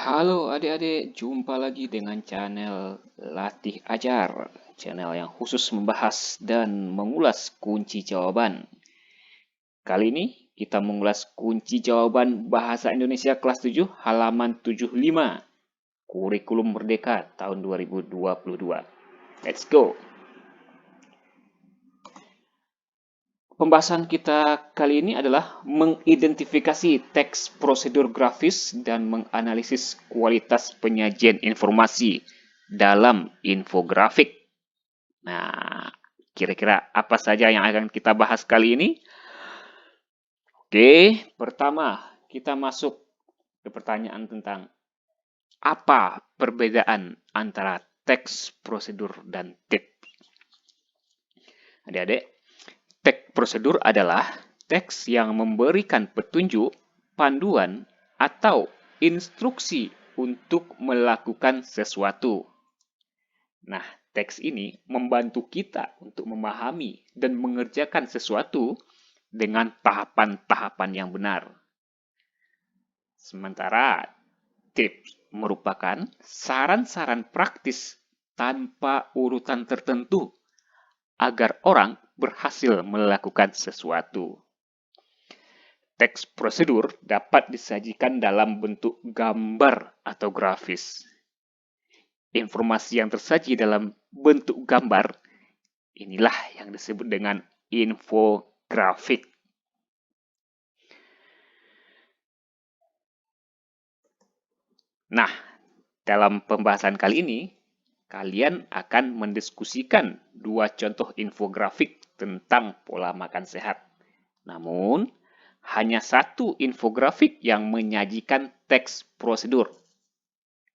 Halo adik-adik, jumpa lagi dengan channel Latih Ajar, channel yang khusus membahas dan mengulas kunci jawaban. Kali ini kita mengulas kunci jawaban Bahasa Indonesia kelas 7 halaman 75, Kurikulum Merdeka tahun 2022. Let's go! Pembahasan kita kali ini adalah mengidentifikasi teks prosedur grafis dan menganalisis kualitas penyajian informasi dalam infografik. Nah, kira-kira apa saja yang akan kita bahas kali ini? Oke, pertama kita masuk ke pertanyaan tentang apa perbedaan antara teks prosedur dan tip. Adik-adik, teks prosedur adalah teks yang memberikan petunjuk, panduan, atau instruksi untuk melakukan sesuatu. Nah, teks ini membantu kita untuk memahami dan mengerjakan sesuatu dengan tahapan-tahapan yang benar. Sementara tips merupakan saran-saran praktis tanpa urutan tertentu agar orang berhasil melakukan sesuatu. Teks prosedur dapat disajikan dalam bentuk gambar atau grafis. Informasi yang tersaji dalam bentuk gambar, inilah yang disebut dengan infografik. Nah, dalam pembahasan kali ini, kalian akan mendiskusikan dua contoh infografik tentang pola makan sehat. Namun, hanya satu infografik yang menyajikan teks prosedur.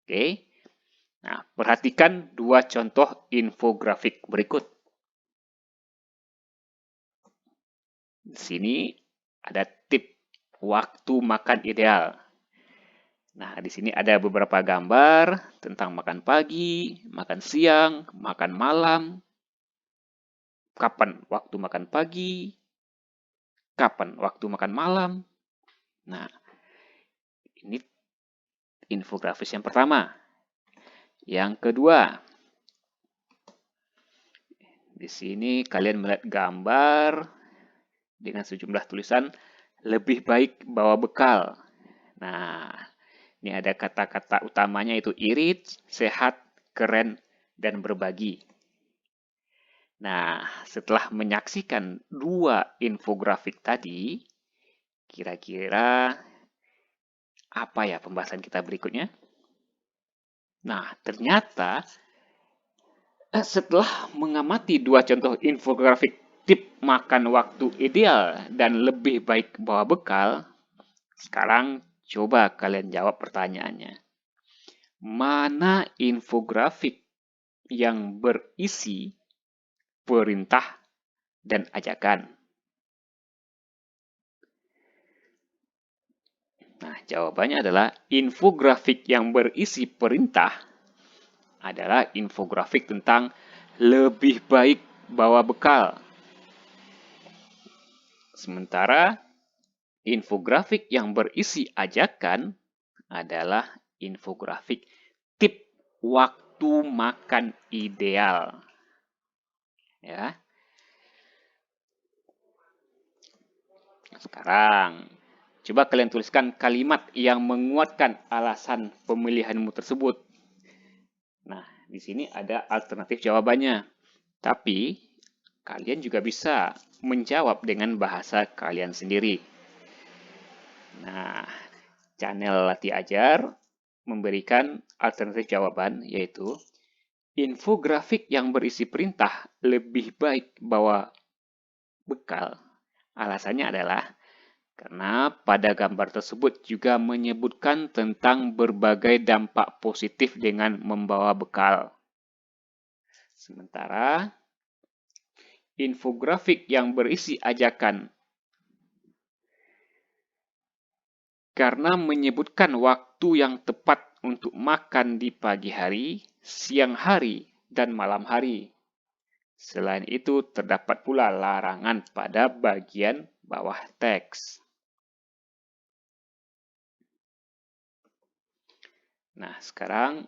Oke. Nah, perhatikan dua contoh infografik berikut. Di sini ada tip waktu makan ideal. Nah, di sini ada beberapa gambar tentang makan pagi, makan siang, makan malam, kapan waktu makan pagi, kapan waktu makan malam. Nah, ini infografis yang pertama. Yang kedua, di sini kalian melihat gambar dengan sejumlah tulisan lebih baik bawa bekal. Nah, ini ada kata-kata utamanya itu irit, sehat, keren, dan berbagi. Nah, setelah menyaksikan dua infografik tadi, kira-kira apa ya pembahasan kita berikutnya? Nah, ternyata setelah mengamati dua contoh infografik tip makan waktu ideal dan lebih baik bawa bekal, sekarang coba kalian jawab pertanyaannya. Mana infografik yang berisi perintah dan ajakan? Nah, jawabannya adalah infografik yang berisi perintah adalah infografik tentang lebih baik bawa bekal. Sementara infografik yang berisi ajakan adalah infografik tip waktu makan ideal. Ya. Sekarang, coba kalian tuliskan kalimat yang menguatkan alasan pemilihanmu tersebut. Nah, di sini ada alternatif jawabannya. Tapi, kalian juga bisa menjawab dengan bahasa kalian sendiri. Nah, channel Latih Ajar memberikan alternatif jawaban, yaitu infografik yang berisi perintah lebih baik bawa bekal. Alasannya adalah karena pada gambar tersebut juga menyebutkan tentang berbagai dampak positif dengan membawa bekal. Sementara infografik yang berisi ajakan karena menyebutkan waktu yang tepat untuk makan di pagi hari, siang hari, dan malam hari. Selain itu, terdapat pula larangan pada bagian bawah teks. Nah, sekarang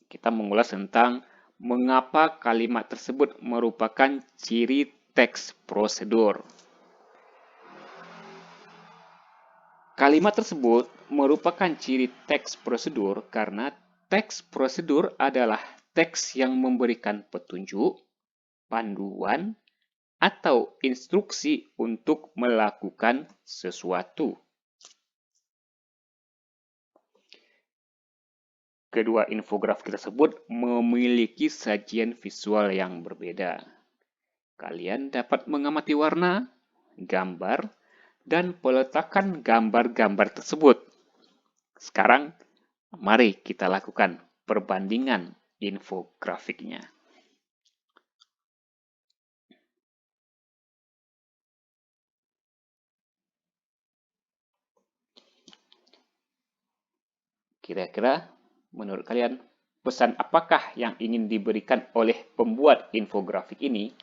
kita mengulas tentang mengapa kalimat tersebut merupakan ciri teks prosedur. Kalimat tersebut merupakan ciri teks prosedur karena teks prosedur adalah teks yang memberikan petunjuk, panduan, atau instruksi untuk melakukan sesuatu. Kedua infografik tersebut memiliki sajian visual yang berbeda. Kalian dapat mengamati warna, gambar, dan peletakan gambar-gambar tersebut. Sekarang, mari kita lakukan perbandingan infografiknya. Kira-kira menurut kalian, pesan apakah yang ingin diberikan oleh pembuat infografik ini?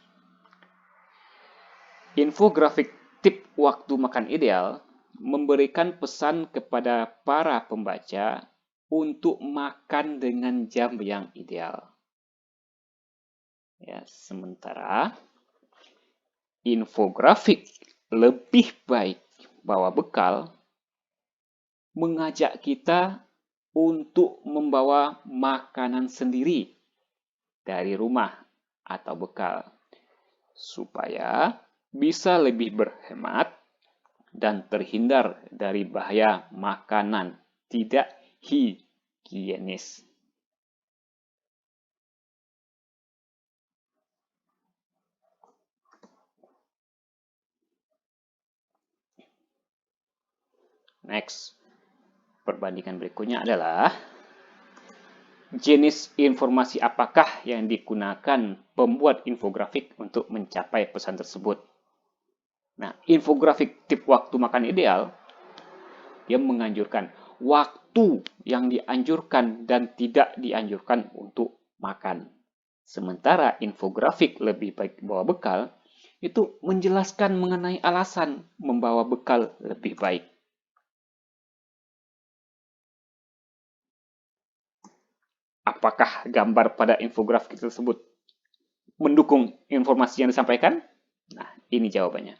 Infografik tip waktu makan ideal memberikan pesan kepada para pembaca untuk makan dengan jam yang ideal. Ya, sementara infografik lebih baik bawa bekal mengajak kita untuk membawa makanan sendiri dari rumah atau bekal supaya bisa lebih berhemat dan terhindar dari bahaya makanan tidak higienis. Next, perbandingan berikutnya adalah jenis informasi apakah yang digunakan pembuat infografik untuk mencapai pesan tersebut. Nah, infografik tip waktu makan ideal, dia menganjurkan waktu yang dianjurkan dan tidak dianjurkan untuk makan. Sementara infografik lebih baik bawa bekal, itu menjelaskan mengenai alasan membawa bekal lebih baik. Apakah gambar pada infografik tersebut mendukung informasi yang disampaikan? Nah, ini jawabannya.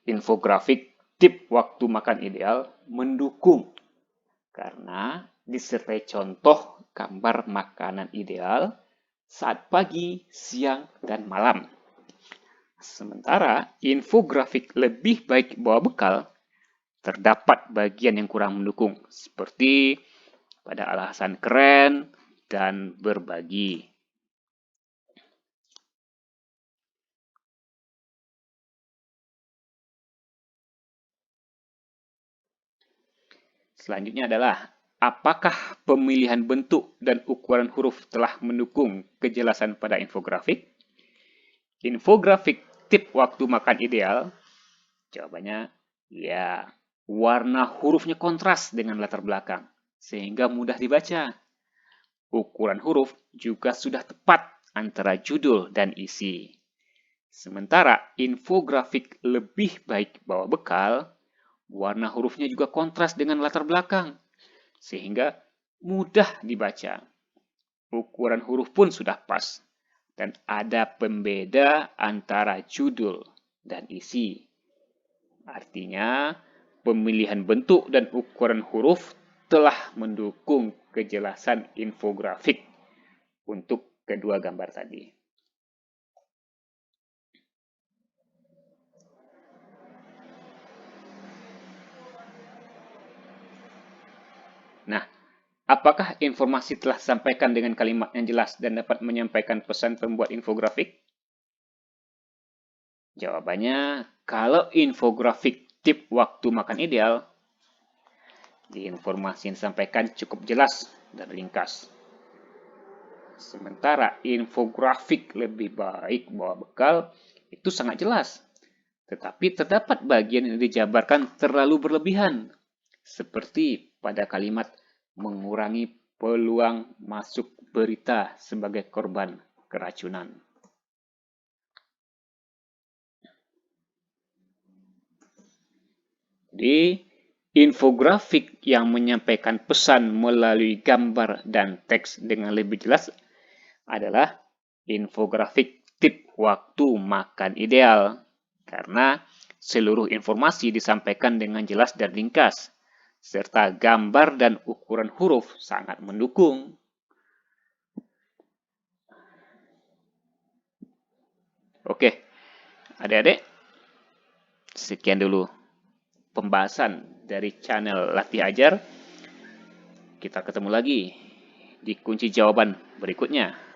Infografik tip waktu makan ideal mendukung karena disertai contoh gambar makanan ideal saat pagi, siang, dan malam. Sementara infografik lebih baik bawa bekal, terdapat bagian yang kurang mendukung, seperti pada alasan keren dan berbagi. Selanjutnya adalah, apakah pemilihan bentuk dan ukuran huruf telah mendukung kejelasan pada infografik? Infografik tip waktu makan ideal? Jawabannya, ya. Warna hurufnya kontras dengan latar belakang, sehingga mudah dibaca. Ukuran huruf juga sudah tepat antara judul dan isi. Sementara infografik lebih baik bawa bekal, warna hurufnya juga kontras dengan latar belakang, sehingga mudah dibaca. Ukuran huruf pun sudah pas, dan ada pembeda antara judul dan isi. Artinya, pemilihan bentuk dan ukuran huruf telah mendukung kejelasan infografik untuk kedua gambar tadi. Nah, apakah informasi telah disampaikan dengan kalimat yang jelas dan dapat menyampaikan pesan pembuat infografik? Jawabannya, kalau infografik tip waktu makan ideal, informasi yang disampaikan cukup jelas dan ringkas. Sementara infografik lebih baik bawa bekal, itu sangat jelas. Tetapi terdapat bagian yang dijabarkan terlalu berlebihan, seperti pada kalimat mengurangi peluang masuk berita sebagai korban keracunan. Jadi, Infografik yang menyampaikan pesan melalui gambar dan teks dengan lebih jelas adalah infografik tip waktu makan ideal, karena seluruh informasi disampaikan dengan jelas dan ringkas, serta gambar dan ukuran huruf sangat mendukung. Oke, adik-adik, sekian dulu pembahasan dari channel Latih Ajar. Kita ketemu lagi di kunci jawaban berikutnya.